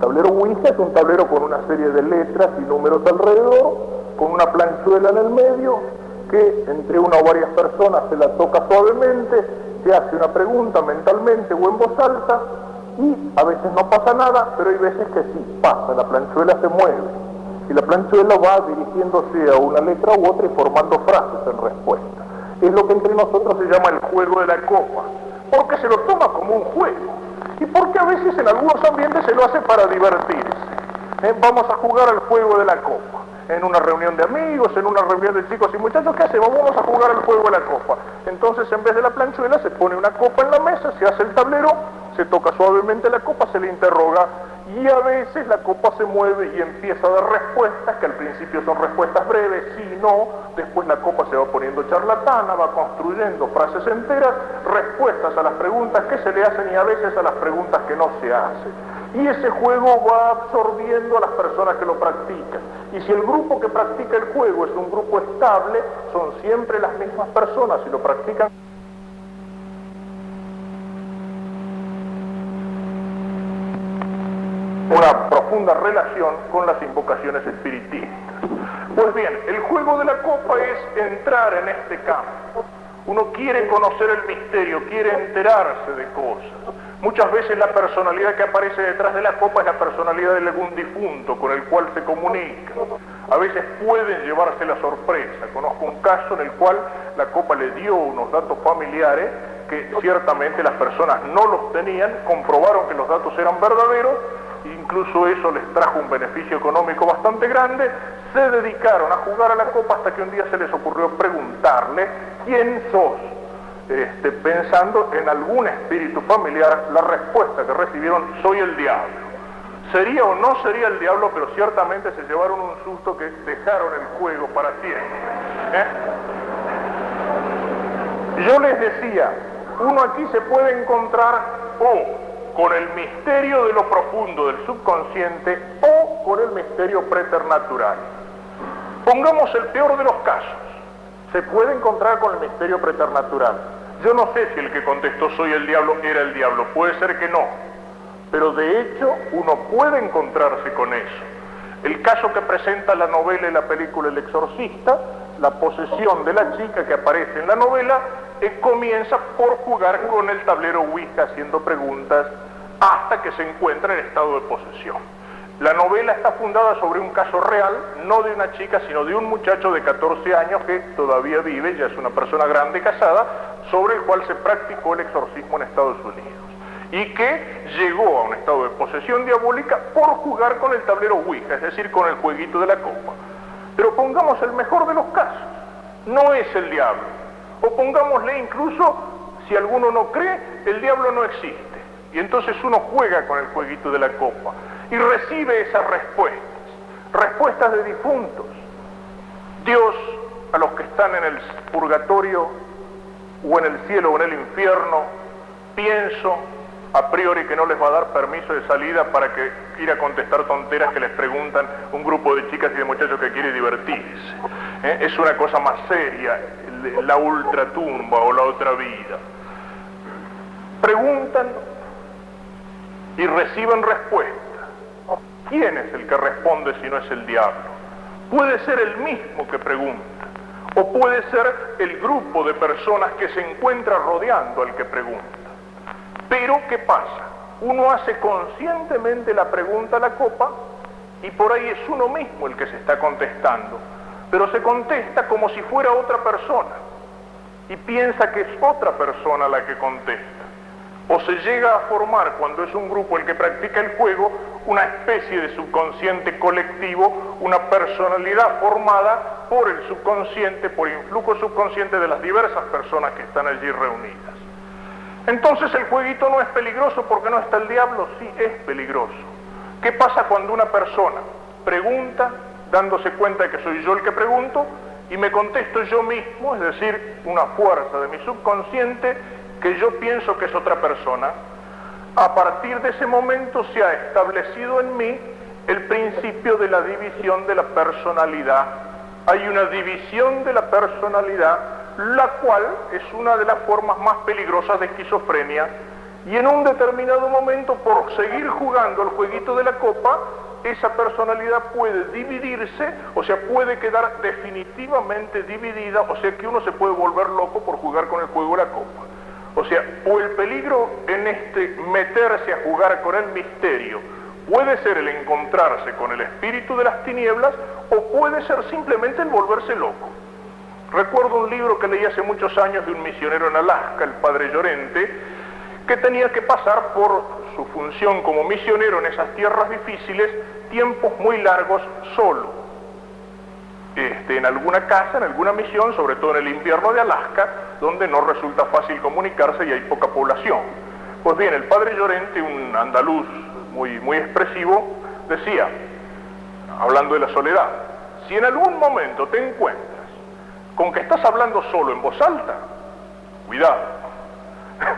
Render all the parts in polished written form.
tablero Ouija es un tablero con una serie de letras y números alrededor, con una planchuela en el medio, que entre una o varias personas se la toca suavemente, se hace una pregunta mentalmente o en voz alta, y a veces no pasa nada, pero hay veces que sí pasa, la planchuela se mueve, y la planchuela va dirigiéndose a una letra u otra y formando frases en respuesta. Es lo que entre nosotros se llama el juego de la copa, porque se lo toma como un juego, y porque a veces en algunos ambientes se lo hace para divertirse. Vamos a jugar al juego de la copa. En una reunión de amigos, en una reunión de chicos y muchachos, ¿qué hacemos? Vamos a jugar al juego de la copa. Entonces, en vez de la planchuela, se pone una copa en la mesa, se hace el tablero, se toca suavemente la copa, se le interroga, y a veces la copa se mueve y empieza a dar respuestas, que al principio son respuestas breves, si no, después la copa se va poniendo charlatana, va construyendo frases enteras, respuestas a las preguntas que se le hacen y a veces a las preguntas que no se hacen. Y ese juego va absorbiendo a las personas que lo practican. Y si el grupo que practica el juego es un grupo estable, son siempre las mismas personas y lo practican. Una profunda relación con las invocaciones espiritistas. Pues bien, el juego de la copa es entrar en este campo. Uno quiere conocer el misterio, quiere enterarse de cosas. Muchas veces la personalidad que aparece detrás de la copa es la personalidad de algún difunto con el cual se comunica. A veces pueden llevarse la sorpresa. Conozco un caso en el cual la copa le dio unos datos familiares que ciertamente las personas no los tenían, comprobaron que los datos eran verdaderos, incluso eso les trajo un beneficio económico bastante grande, se dedicaron a jugar a la copa hasta que un día se les ocurrió preguntarle ¿quién sos? Pensando en algún espíritu familiar, la respuesta que recibieron, soy el diablo. Sería o no sería el diablo, pero ciertamente se llevaron un susto que dejaron el juego para siempre. Yo les decía, uno aquí se puede encontrar o con el misterio de lo profundo del subconsciente o con el misterio preternatural. Pongamos el peor de los casos. Se puede encontrar con el misterio preternatural. Yo no sé si el que contestó soy el diablo era el diablo, puede ser que no, pero de hecho uno puede encontrarse con eso. El caso que presenta la novela y la película El Exorcista, la posesión de la chica que aparece en la novela, comienza por jugar con el tablero Ouija haciendo preguntas hasta que se encuentra en estado de posesión. La novela está fundada sobre un caso real, no de una chica, sino de un muchacho de 14 años que todavía vive, ya es una persona grande casada, sobre el cual se practicó el exorcismo en Estados Unidos. Y que llegó a un estado de posesión diabólica por jugar con el tablero Ouija, es decir, con el jueguito de la copa. Pero pongamos el mejor de los casos, no es el diablo. O pongámosle incluso, si alguno no cree, el diablo no existe. Y entonces uno juega con el jueguito de la copa y recibe esas respuestas de difuntos. Dios, a los que están en el purgatorio o en el cielo o en el infierno, pienso a priori que no les va a dar permiso de salida para que ir a contestar tonteras que les preguntan un grupo de chicas y de muchachos que quiere divertirse. Es una cosa más seria, la ultratumba o la otra vida. Preguntan y reciben respuesta. ¿Quién es el que responde si no es el diablo? Puede ser el mismo que pregunta, o puede ser el grupo de personas que se encuentra rodeando al que pregunta. Pero, ¿qué pasa? Uno hace conscientemente la pregunta a la copa y por ahí es uno mismo el que se está contestando, pero se contesta como si fuera otra persona y piensa que es otra persona la que contesta. O se llega a formar, cuando es un grupo el que practica el juego, una especie de subconsciente colectivo, una personalidad formada por el subconsciente, por influjo subconsciente de las diversas personas que están allí reunidas. Entonces el jueguito no es peligroso porque no está el diablo, sí es peligroso. ¿Qué pasa cuando una persona pregunta, dándose cuenta de que soy yo el que pregunto, y me contesto yo mismo, es decir, una fuerza de mi subconsciente, que yo pienso que es otra persona? A partir de ese momento se ha establecido en mí el principio de la división de la personalidad. Hay una división de la personalidad, la cual es una de las formas más peligrosas de esquizofrenia Y en un determinado momento, por seguir jugando al jueguito de la copa, esa personalidad puede dividirse, o sea, puede quedar definitivamente dividida, o sea que uno se puede volver loco por jugar con el juego de la copa. O sea, o el peligro en meterse a jugar con el misterio puede ser el encontrarse con el espíritu de las tinieblas, o puede ser simplemente el volverse loco. Recuerdo un libro que leí hace muchos años de un misionero en Alaska, el padre Llorente, que tenía que pasar por su función como misionero en esas tierras difíciles tiempos muy largos solo. En alguna casa, en alguna misión, sobre todo en el invierno de Alaska, donde no resulta fácil comunicarse y hay poca población. Pues bien, el padre Llorente, un andaluz muy expresivo, decía, hablando de la soledad, si en algún momento te encuentras con que estás hablando solo en voz alta, cuidado.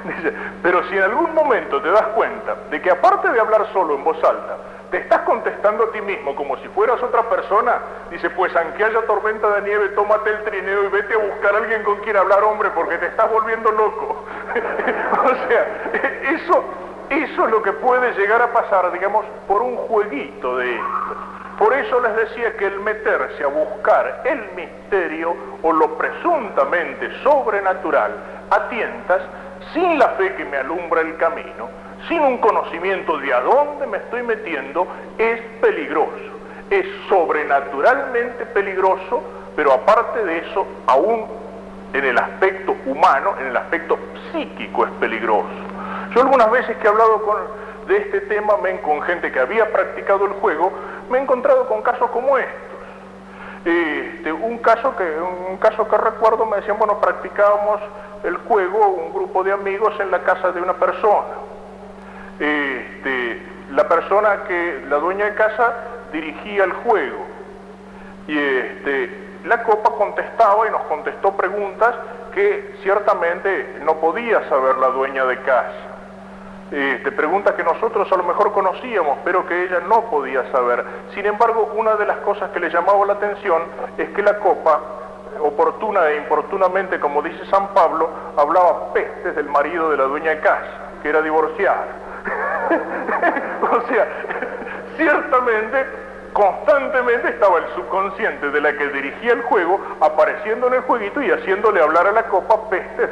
Dice, pero si en algún momento te das cuenta de que aparte de hablar solo en voz alta, te estás contestando a ti mismo como si fueras otra persona, dice, pues aunque haya tormenta de nieve, tómate el trineo y vete a buscar a alguien con quien hablar, hombre, porque te estás volviendo loco. O sea, eso es lo que puede llegar a pasar, digamos, por un jueguito de esto. Por eso les decía que el meterse a buscar el misterio o lo presuntamente sobrenatural a tientas, sin la fe que me alumbra el camino, sin un conocimiento de a dónde me estoy metiendo, es peligroso, es sobrenaturalmente peligroso, pero aparte de eso, aún en el aspecto humano, en el aspecto psíquico es peligroso. Yo algunas veces que he hablado de este tema con gente que había practicado el juego, me he encontrado con casos como estos. Un caso que recuerdo, me decían, bueno, practicábamos el juego, un grupo de amigos en la casa de una persona. La dueña de casa dirigía el juego y la copa contestaba y nos contestó preguntas que ciertamente no podía saber la dueña de casa. Preguntas que nosotros a lo mejor conocíamos, pero que ella no podía saber. Sin embargo, una de las cosas que le llamaba la atención es que la copa, oportuna e importunamente, como dice San Pablo, hablaba pestes del marido de la dueña de casa, que era divorciada. O sea, ciertamente, constantemente estaba el subconsciente de la que dirigía el juego apareciendo en el jueguito y haciéndole hablar a la copa pestes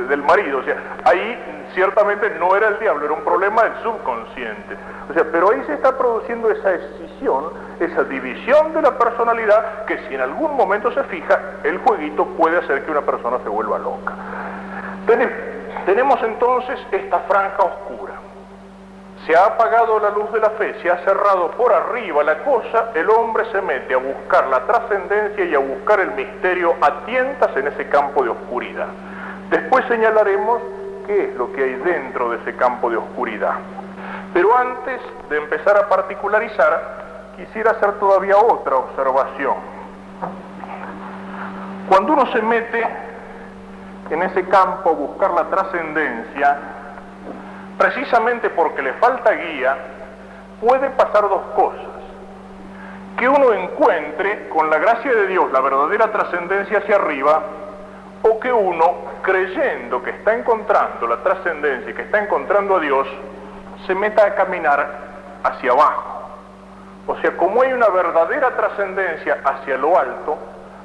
del marido. O sea, ahí ciertamente no era el diablo, era un problema del subconsciente. O sea, pero ahí se está produciendo esa escisión, esa división de la personalidad, que si en algún momento se fija, el jueguito puede hacer que una persona se vuelva loca. Tenemos entonces esta franja oscura. Se ha apagado la luz de la fe, se ha cerrado por arriba la cosa, el hombre se mete a buscar la trascendencia y a buscar el misterio a tientas en ese campo de oscuridad. Después señalaremos qué es lo que hay dentro de ese campo de oscuridad. Pero antes de empezar a particularizar, quisiera hacer todavía otra observación. Cuando uno se mete en ese campo a buscar la trascendencia, precisamente porque le falta guía, puede pasar dos cosas. Que uno encuentre, con la gracia de Dios, la verdadera trascendencia hacia arriba, o que uno, creyendo que está encontrando la trascendencia y que está encontrando a Dios, se meta a caminar hacia abajo. O sea, como hay una verdadera trascendencia hacia lo alto,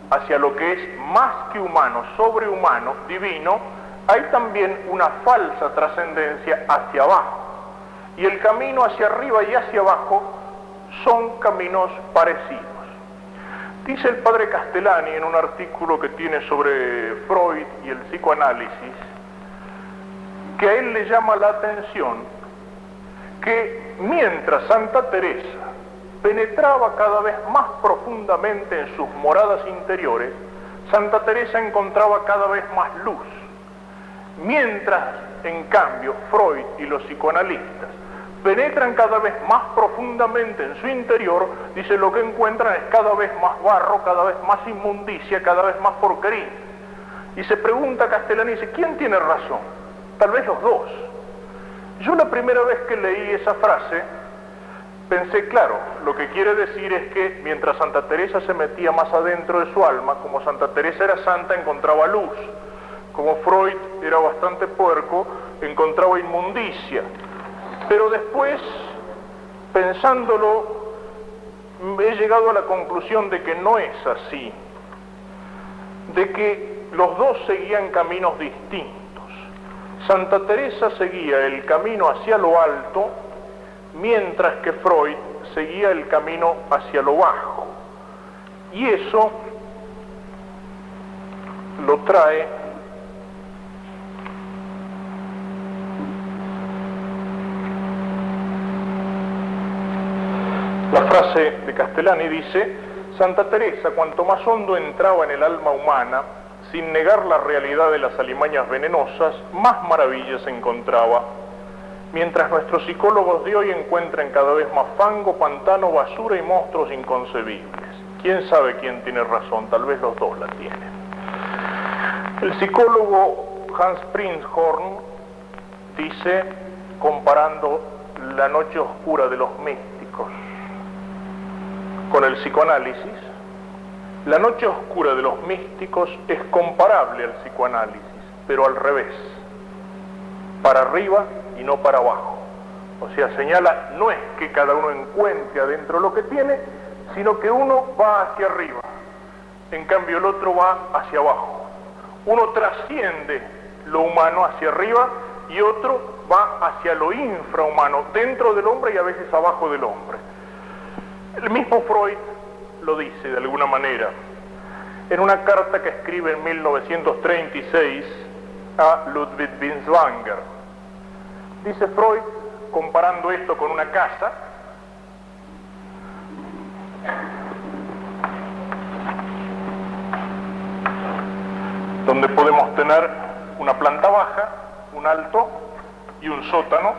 hacia lo que es más que humano, sobrehumano, divino, hay también una falsa trascendencia hacia abajo. Y el camino hacia arriba y hacia abajo son caminos parecidos. Dice el padre Castellani en un artículo que tiene sobre Freud y el psicoanálisis, que a él le llama la atención que mientras Santa Teresa penetraba cada vez más profundamente en sus moradas interiores, Santa Teresa encontraba cada vez más luz. Mientras, en cambio, Freud y los psicoanalistas penetran cada vez más profundamente en su interior, dice, lo que encuentran es cada vez más barro, cada vez más inmundicia, cada vez más porquería. Y se pregunta Castellani, dice, ¿quién tiene razón? Tal vez los dos. Yo la primera vez que leí esa frase, pensé, claro, lo que quiere decir es que mientras Santa Teresa se metía más adentro de su alma, como Santa Teresa era santa, encontraba luz. Como Freud era bastante puerco, encontraba inmundicia. Pero después, pensándolo, he llegado a la conclusión de que no es así, de que los dos seguían caminos distintos. Santa Teresa seguía el camino hacia lo alto, mientras que Freud seguía el camino hacia lo bajo. Y eso lo trae la frase de Castellani. Dice: Santa Teresa, cuanto más hondo entraba en el alma humana, sin negar la realidad de las alimañas venenosas, más maravillas encontraba, mientras nuestros psicólogos de hoy encuentran cada vez más fango, pantano, basura y monstruos inconcebibles. ¿Quién sabe quién tiene razón? Tal vez los dos la tienen. El psicólogo Hans Prinzhorn dice, comparando la noche oscura de los místicos con el psicoanálisis: la noche oscura de los místicos es comparable al psicoanálisis, pero al revés, para arriba y no para abajo. O sea, señala, no es que cada uno encuentre adentro lo que tiene, sino que uno va hacia arriba, en cambio el otro va hacia abajo. Uno trasciende lo humano hacia arriba y otro va hacia lo infrahumano, dentro del hombre y a veces abajo del hombre. El mismo Freud lo dice de alguna manera en una carta que escribe en 1936 a Ludwig Binswanger. Dice Freud, comparando esto con una casa: donde podemos tener una planta baja, un alto y un sótano.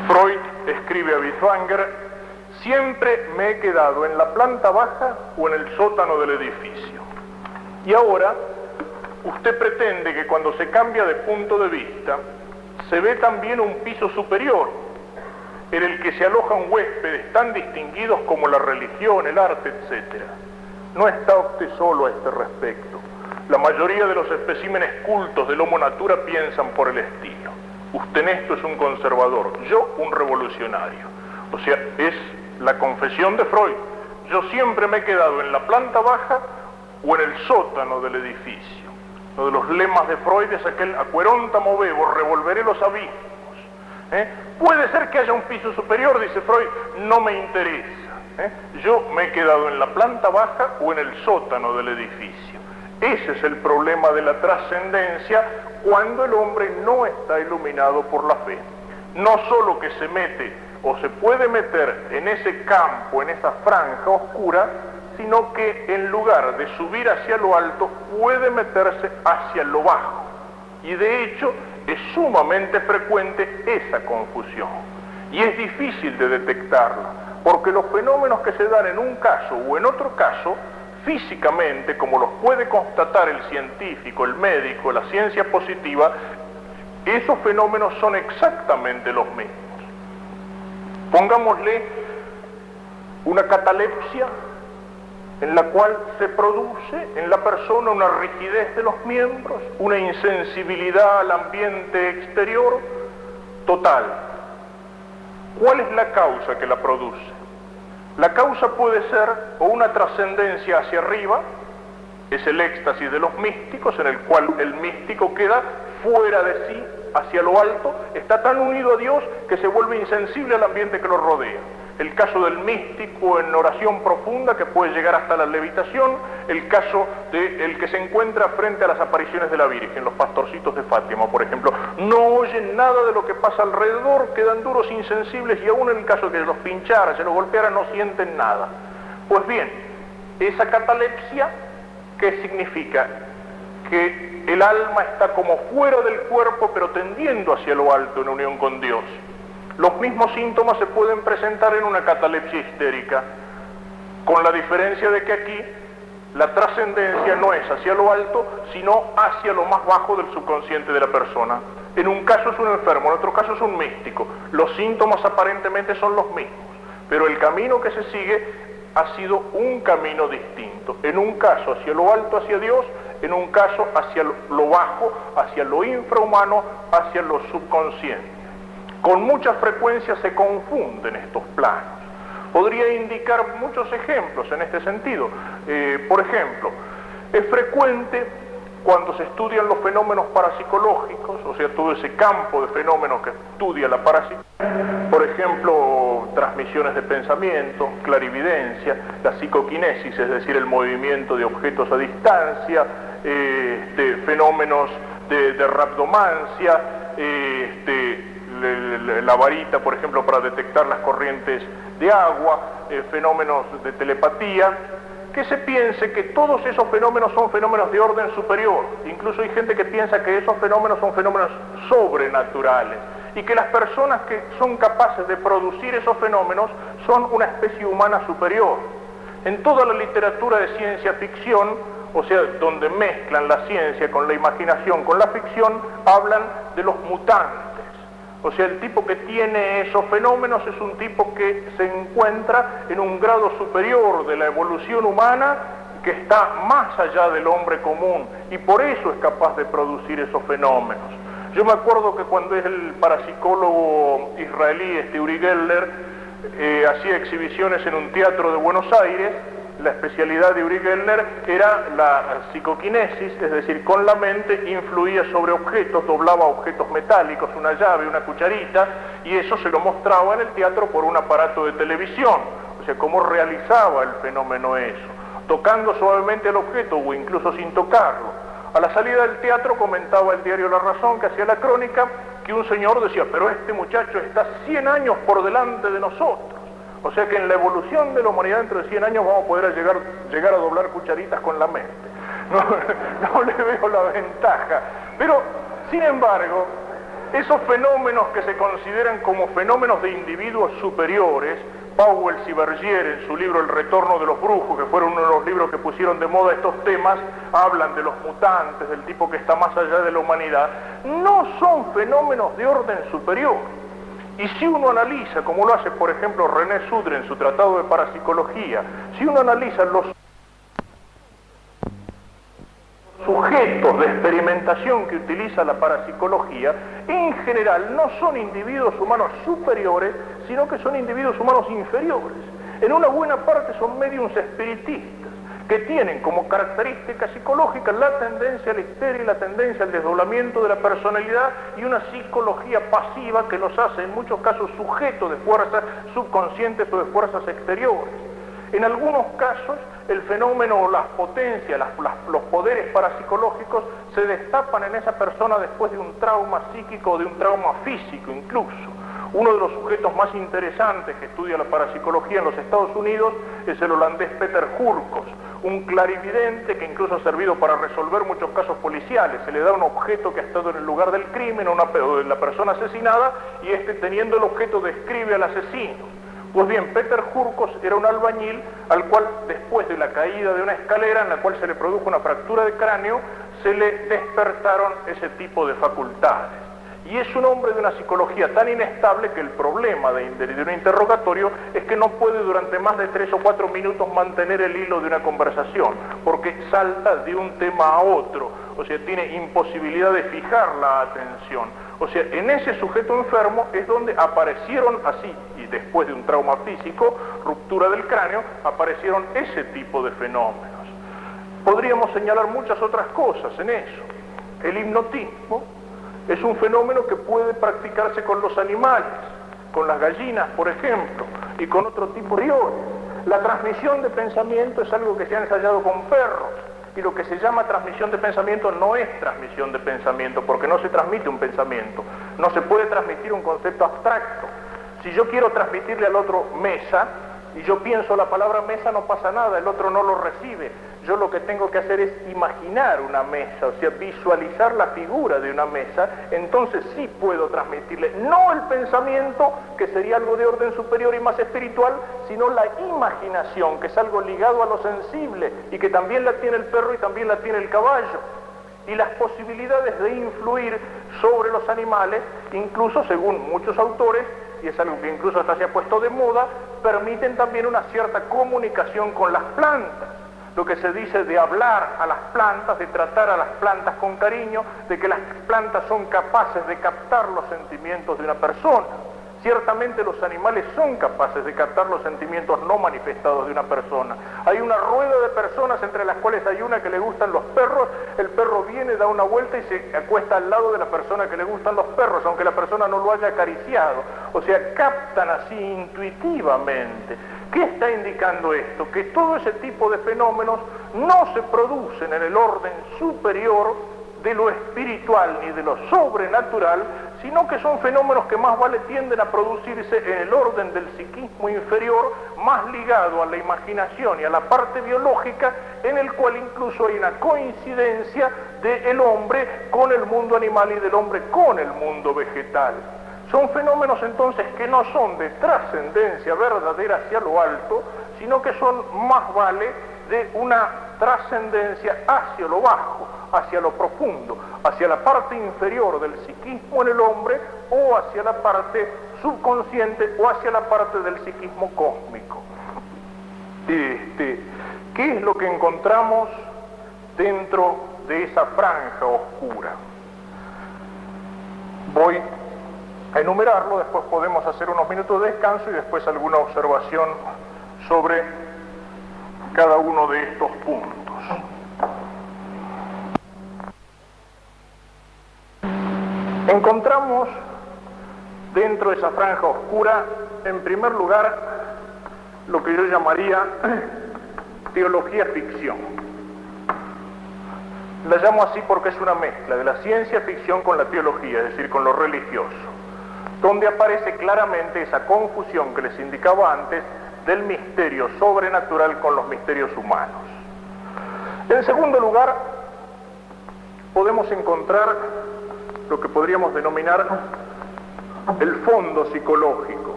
Freud escribe a Binswanger: siempre me he quedado en la planta baja o en el sótano del edificio. Y ahora usted pretende que cuando se cambia de punto de vista se ve también un piso superior, en el que se alojan huéspedes tan distinguidos como la religión, el arte, etc. No está usted solo a este respecto. La mayoría de los especímenes cultos del Homo Natura piensan por el estilo. Usted en esto es un conservador, yo un revolucionario. O sea, es la confesión de Freud. Yo siempre me he quedado en la planta baja o en el sótano del edificio. Uno de los lemas de Freud es aquel: aqueronta movevo, revolveré los abismos. Puede ser que haya un piso superior, dice Freud, no me interesa. Yo me he quedado en la planta baja o en el sótano del edificio. Ese es el problema de la trascendencia cuando el hombre no está iluminado por la fe. No solo que se mete o se puede meter en ese campo, en esa franja oscura, sino que en lugar de subir hacia lo alto, puede meterse hacia lo bajo. Y de hecho, es sumamente frecuente esa confusión. Y es difícil de detectarla, porque los fenómenos que se dan en un caso o en otro caso, físicamente, como los puede constatar el científico, el médico, la ciencia positiva, esos fenómenos son exactamente los mismos. Pongámosle una catalepsia en la cual se produce en la persona una rigidez de los miembros, una insensibilidad al ambiente exterior total. ¿Cuál es la causa que la produce? La causa puede ser o una trascendencia hacia arriba, es el éxtasis de los místicos, en el cual el místico queda fuera de sí, hacia lo alto, está tan unido a Dios que se vuelve insensible al ambiente que lo rodea. El caso del místico en oración profunda, que puede llegar hasta la levitación. El caso del que se encuentra frente a las apariciones de la Virgen, los pastorcitos de Fátima, por ejemplo. No oyen nada de lo que pasa alrededor, quedan duros, insensibles, y aún en el caso de que los pinchara, se los golpeara, no sienten nada. Pues bien, esa catalepsia, ¿qué significa? Que el alma está como fuera del cuerpo, pero tendiendo hacia lo alto en unión con Dios. Los mismos síntomas se pueden presentar en una catalepsia histérica, con la diferencia de que aquí la trascendencia no es hacia lo alto, sino hacia lo más bajo del subconsciente de la persona. En un caso es un enfermo, en otro caso es un místico. Los síntomas aparentemente son los mismos, pero el camino que se sigue ha sido un camino distinto. En un caso hacia lo alto, hacia Dios, en un caso hacia lo bajo, hacia lo infrahumano, hacia lo subconsciente. Con mucha frecuencia se confunden estos planos. Podría indicar muchos ejemplos en este sentido. Por ejemplo, es frecuente cuando se estudian los fenómenos parapsicológicos, o sea, todo ese campo de fenómenos que estudia la parapsicología, por ejemplo, transmisiones de pensamiento, clarividencia, la psicoquinesis, es decir, el movimiento de objetos a distancia, fenómenos de raptomancia, la varita, por ejemplo, para detectar las corrientes de agua, fenómenos de telepatía, que se piense que todos esos fenómenos son fenómenos de orden superior. Incluso hay gente que piensa que esos fenómenos son fenómenos sobrenaturales y que las personas que son capaces de producir esos fenómenos son una especie humana superior. En toda la literatura de ciencia ficción, o sea, donde mezclan la ciencia con la imaginación, con la ficción, hablan de los mutantes. O sea, el tipo que tiene esos fenómenos es un tipo que se encuentra en un grado superior de la evolución humana, que está más allá del hombre común, y por eso es capaz de producir esos fenómenos. Yo me acuerdo que cuando el parapsicólogo israelí Uri Geller hacía exhibiciones en un teatro de Buenos Aires, la especialidad de Uri Geller era la psicoquinesis, es decir, con la mente influía sobre objetos, doblaba objetos metálicos, una llave, una cucharita, y eso se lo mostraba en el teatro por un aparato de televisión. O sea, cómo realizaba el fenómeno eso, tocando suavemente el objeto o incluso sin tocarlo. A la salida del teatro comentaba el diario La Razón, que hacía la crónica, que un señor decía, pero este muchacho está 100 años por delante de nosotros. O sea que en la evolución de la humanidad dentro de 100 años vamos a poder llegar a doblar cucharitas con la mente. No le veo la ventaja. Pero, sin embargo, esos fenómenos que se consideran como fenómenos de individuos superiores, Powell y Bergier en su libro El retorno de los brujos, que fueron uno de los libros que pusieron de moda estos temas, hablan de los mutantes, del tipo que está más allá de la humanidad, no son fenómenos de orden superior. Y si uno analiza, como lo hace por ejemplo René Sudre en su tratado de parapsicología, si uno analiza los sujetos de experimentación que utiliza la parapsicología, en general no son individuos humanos superiores, sino que son individuos humanos inferiores. En una buena parte son médiums espiritistas, que tienen como característica psicológica la tendencia a la histeria y la tendencia al desdoblamiento de la personalidad y una psicología pasiva que los hace en muchos casos sujetos de fuerzas subconscientes o de fuerzas exteriores. En algunos casos el fenómeno, las potencias, los poderes parapsicológicos se destapan en esa persona después de un trauma psíquico o de un trauma físico incluso. Uno de los sujetos más interesantes que estudia la parapsicología en los Estados Unidos es el holandés Peter Hurkos, un clarividente que incluso ha servido para resolver muchos casos policiales. Se le da un objeto que ha estado en el lugar del crimen, de la persona asesinada, y teniendo el objeto describe al asesino. Pues bien, Peter Hurkos era un albañil al cual, después de la caída de una escalera en la cual se le produjo una fractura de cráneo, se le despertaron ese tipo de facultades. Y es un hombre de una psicología tan inestable que el problema de un interrogatorio es que no puede durante más de 3 o 4 minutos mantener el hilo de una conversación, porque salta de un tema a otro, o sea, tiene imposibilidad de fijar la atención. O sea, en ese sujeto enfermo es donde aparecieron así, y después de un trauma físico, ruptura del cráneo, aparecieron ese tipo de fenómenos. Podríamos señalar muchas otras cosas en eso. El hipnotismo es un fenómeno que puede practicarse con los animales, con las gallinas, por ejemplo, y con otro tipo de riores. La transmisión de pensamiento es algo que se ha ensayado con perros, y lo que se llama transmisión de pensamiento no es transmisión de pensamiento, porque no se transmite un pensamiento, no se puede transmitir un concepto abstracto. Si yo quiero transmitirle al otro mesa, y yo pienso la palabra mesa, no pasa nada, el otro no lo recibe. Yo lo que tengo que hacer es imaginar una mesa, o sea, visualizar la figura de una mesa, entonces sí puedo transmitirle, no el pensamiento, que sería algo de orden superior y más espiritual, sino la imaginación, que es algo ligado a lo sensible, y que también la tiene el perro y también la tiene el caballo. Y las posibilidades de influir sobre los animales, incluso según muchos autores, y es algo que incluso hasta se ha puesto de moda, permiten también una cierta comunicación con las plantas. lo que se dice de hablar a las plantas, de tratar a las plantas con cariño, de que las plantas son capaces de captar los sentimientos de una persona. Ciertamente los animales son capaces de captar los sentimientos no manifestados de una persona. Hay una rueda de personas entre las cuales hay una que le gustan los perros, el perro viene, da una vuelta y se acuesta al lado de la persona que le gustan los perros, aunque la persona no lo haya acariciado. O sea, captan así intuitivamente. ¿Qué está indicando esto? Que todo ese tipo de fenómenos no se producen en el orden superior de lo espiritual ni de lo sobrenatural, sino que son fenómenos que más vale tienden a producirse en el orden del psiquismo inferior, más ligado a la imaginación y a la parte biológica, en el cual incluso hay una coincidencia del hombre con el mundo animal y del hombre con el mundo vegetal. Son fenómenos entonces que no son de trascendencia verdadera hacia lo alto, sino que son más vale de una trascendencia hacia lo bajo, hacia lo profundo, hacia la parte inferior del psiquismo en el hombre o hacia la parte subconsciente o hacia la parte del psiquismo cósmico. ¿Qué es lo que encontramos dentro de esa franja oscura? Voy a enumerarlo, después podemos hacer unos minutos de descanso y después alguna observación sobre cada uno de estos puntos. Encontramos dentro de esa franja oscura, en primer lugar, lo que yo llamaría teología ficción. La llamo así porque es una mezcla de la ciencia ficción con la teología, es decir, con lo religioso, donde aparece claramente esa confusión que les indicaba antes del misterio sobrenatural con los misterios humanos. En segundo lugar, podemos encontrar lo que podríamos denominar el fondo psicológico,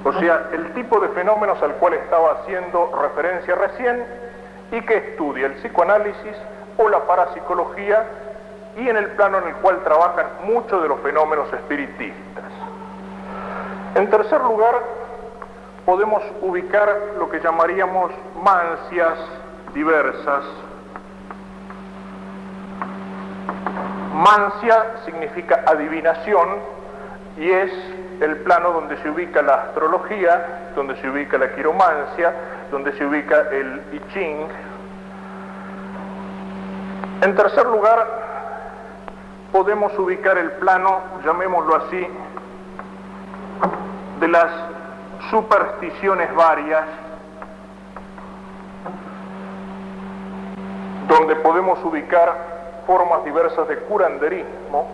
o sea, el tipo de fenómenos al cual estaba haciendo referencia recién y que estudia el psicoanálisis o la parapsicología y en el plano en el cual trabajan muchos de los fenómenos espiritistas. En tercer lugar, podemos ubicar lo que llamaríamos mancias diversas. Mancia significa adivinación y es el plano donde se ubica la astrología, donde se ubica la quiromancia, donde se ubica el I Ching. En tercer lugar, podemos ubicar el plano, llamémoslo así, de las supersticiones varias, donde podemos ubicar formas diversas de curanderismo,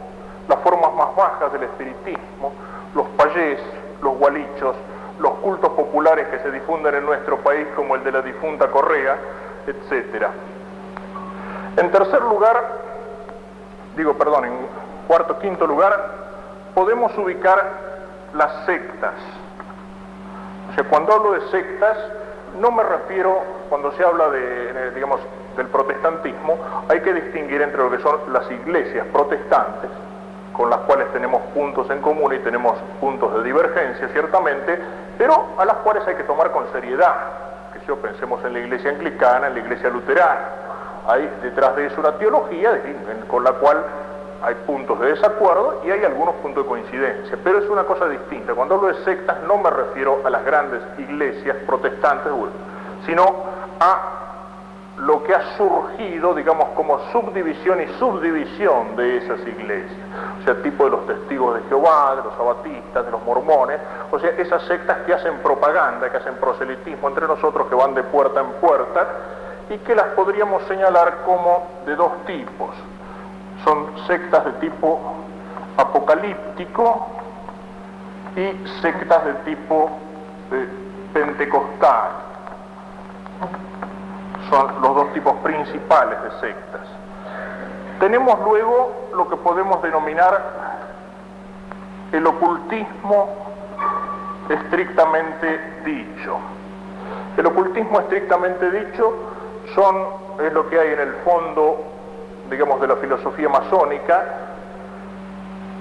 las formas más bajas del espiritismo, los payés, los gualichos, los cultos populares que se difunden en nuestro país como el de la difunta Correa, etc. En tercer lugar, en quinto lugar, podemos ubicar las sectas. O sea, cuando hablo de sectas, no me refiero, cuando se habla del protestantismo, hay que distinguir entre lo que son las iglesias protestantes, con las cuales tenemos puntos en común y tenemos puntos de divergencia, ciertamente, pero a las cuales hay que tomar con seriedad. Que si pensemos en la iglesia anglicana, en la iglesia luterana, hay detrás de eso una teología con la cual hay puntos de desacuerdo y hay algunos puntos de coincidencia, pero es una cosa distinta. Cuando hablo de sectas no me refiero a las grandes iglesias protestantes, sino a lo que ha surgido, como subdivisión y subdivisión de esas iglesias, o sea, tipo de los testigos de Jehová, de los abatistas, de los mormones, o sea, esas sectas que hacen propaganda, que hacen proselitismo entre nosotros, que van de puerta en puerta, y que las podríamos señalar como de dos tipos. Son sectas de tipo apocalíptico y sectas de tipo pentecostal. Son los dos tipos principales de sectas. Tenemos luego lo que podemos denominar el ocultismo estrictamente dicho. El ocultismo estrictamente dicho es lo que hay en el fondo, de la filosofía masónica,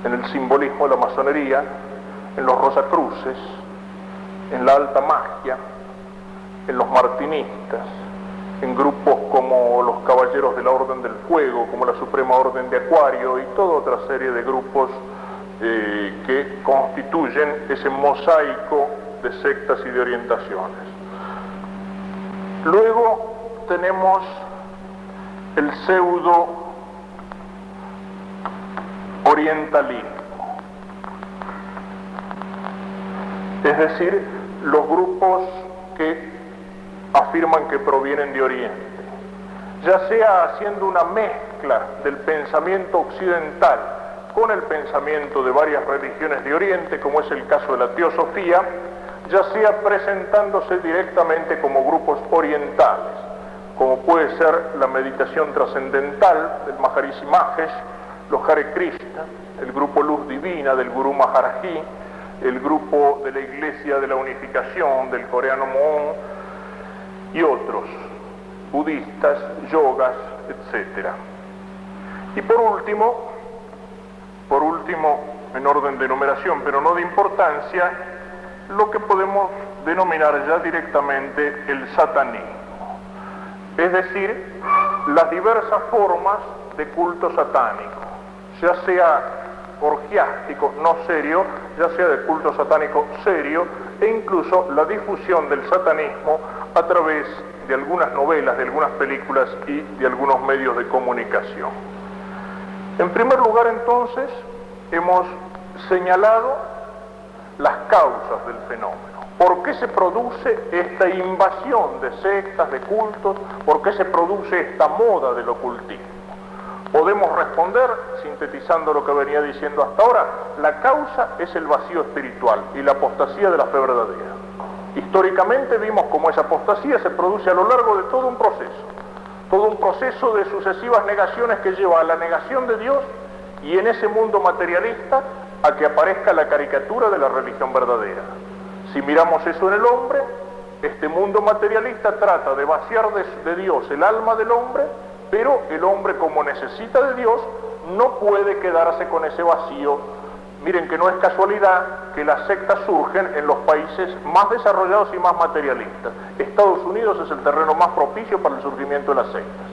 en el simbolismo de la masonería, en los rosacruces, en la alta magia, en los martinistas, en grupos como los Caballeros de la Orden del Fuego, como la Suprema Orden de Acuario y toda otra serie de grupos que constituyen ese mosaico de sectas y de orientaciones. Luego tenemos el pseudo orientalismo, es decir, los grupos que afirman que provienen de Oriente, ya sea haciendo una mezcla del pensamiento occidental con el pensamiento de varias religiones de Oriente, como es el caso de la teosofía, ya sea presentándose directamente como grupos orientales, como puede ser la meditación trascendental del Maharishi Mahesh, los Hare Krishna, el grupo Luz Divina del Gurú Maharaji, el grupo de la Iglesia de la Unificación del coreano Moon y otros, budistas, yogas, etc. Y por último, en orden de numeración, pero no de importancia, lo que podemos denominar ya directamente el satanismo, es decir, las diversas formas de culto satánico, ya sea orgiástico, no serio, ya sea de culto satánico serio, e incluso la difusión del satanismo a través de algunas novelas, de algunas películas y de algunos medios de comunicación. En primer lugar, entonces, hemos señalado las causas del fenómeno. ¿Por qué se produce esta invasión de sectas, de cultos? ¿Por qué se produce esta moda del ocultismo? Podemos responder, sintetizando lo que venía diciendo hasta ahora, la causa es el vacío espiritual y la apostasía de la fe verdadera. Históricamente vimos cómo esa apostasía se produce a lo largo de todo un proceso de sucesivas negaciones que lleva a la negación de Dios y en ese mundo materialista a que aparezca la caricatura de la religión verdadera. Si miramos eso en el hombre, este mundo materialista trata de vaciar de Dios el alma del hombre, pero el hombre, como necesita de Dios, no puede quedarse con ese vacío. Miren que no es casualidad que las sectas surgen en los países más desarrollados y más materialistas. Estados Unidos es el terreno más propicio para el surgimiento de las sectas.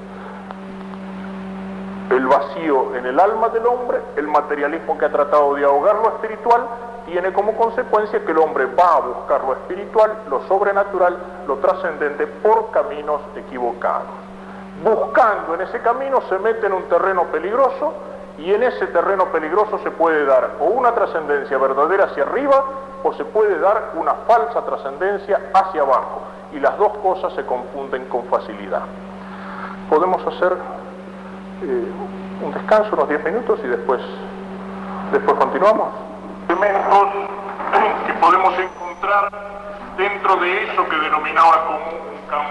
El vacío en el alma del hombre, el materialismo que ha tratado de ahogar lo espiritual, tiene como consecuencia que el hombre va a buscar lo espiritual, lo sobrenatural, lo trascendente por caminos equivocados. Buscando en ese camino se mete en un terreno peligroso y en ese terreno peligroso se puede dar o una trascendencia verdadera hacia arriba o se puede dar una falsa trascendencia hacia abajo y las dos cosas se confunden con facilidad. Podemos hacer un descanso, unos 10 minutos y después continuamos. Elementos que podemos encontrar dentro de eso que denominaba como un campo.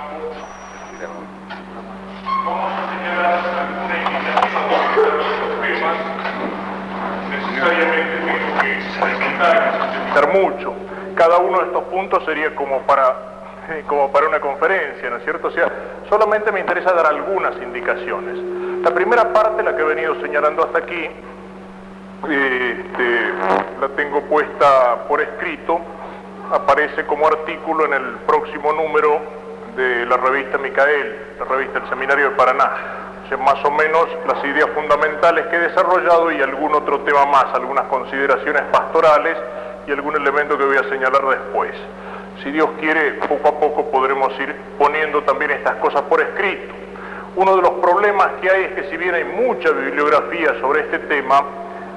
Vamos a señalar alguna iniciativa de los temas. Necesariamente tengo que sintetizar mucho. Cada uno de estos puntos sería como para una conferencia, ¿no es cierto? O sea, solamente me interesa dar algunas indicaciones. La primera parte, la que he venido señalando hasta aquí, la tengo puesta por escrito, aparece como artículo en el próximo número de la revista Micael, la revista del Seminario de Paraná. O sea, más o menos las ideas fundamentales que he desarrollado y algún otro tema más, algunas consideraciones pastorales y algún elemento que voy a señalar después. Si Dios quiere, poco a poco podremos ir poniendo también estas cosas por escrito. Uno de los problemas que hay es que si bien hay mucha bibliografía sobre este tema,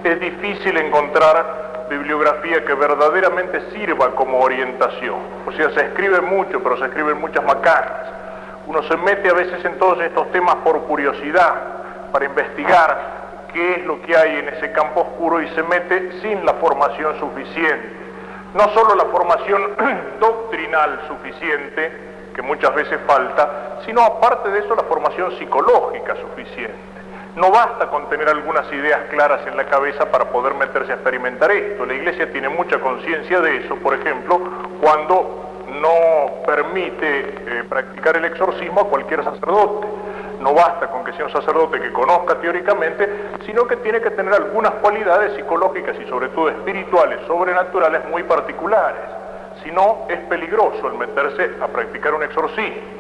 es difícil encontrar bibliografía que verdaderamente sirva como orientación. O sea, se escribe mucho, pero se escriben muchas macanas. Uno se mete a veces en todos estos temas por curiosidad, para investigar qué es lo que hay en ese campo oscuro y se mete sin la formación suficiente. No solo la formación doctrinal suficiente, que muchas veces falta, sino aparte de eso la formación psicológica suficiente. No basta con tener algunas ideas claras en la cabeza para poder meterse a experimentar esto. La Iglesia tiene mucha conciencia de eso, por ejemplo, cuando no permite practicar el exorcismo a cualquier sacerdote. No basta con que sea un sacerdote que conozca teóricamente, sino que tiene que tener algunas cualidades psicológicas y sobre todo espirituales, sobrenaturales muy particulares. Si no, es peligroso el meterse a practicar un exorcismo.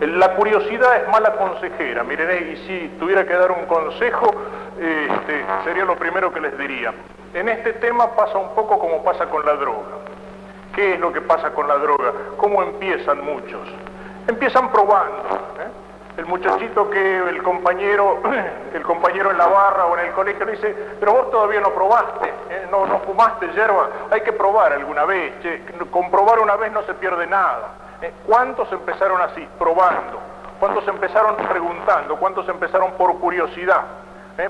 La curiosidad es mala consejera. Miren, y si tuviera que dar un consejo, sería lo primero que les diría. En este tema pasa un poco como pasa con la droga. ¿Qué es lo que pasa con la droga? ¿Cómo empiezan muchos? Empiezan probando. El muchachito que el compañero en la barra o en el colegio le dice, pero vos todavía no probaste, no fumaste yerba, hay que probar alguna vez, con probar una vez no se pierde nada. ¿Cuántos empezaron así, probando? ¿Cuántos empezaron preguntando? ¿Cuántos empezaron por curiosidad?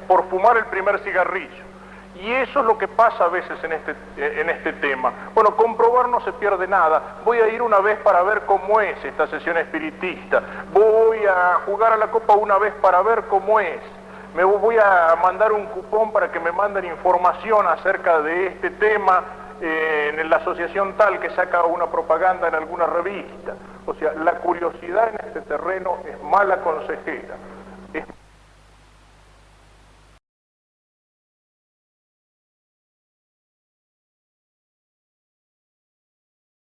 Por fumar el primer cigarrillo. Y eso es lo que pasa a veces en este tema. Bueno, comprobar no se pierde nada. Voy a ir una vez para ver cómo es esta sesión espiritista. Voy a jugar a la copa una vez para ver cómo es. Me voy a mandar un cupón para que me manden información acerca de este tema en la asociación tal que saca una propaganda en alguna revista. O sea, la curiosidad en este terreno es mala consejera.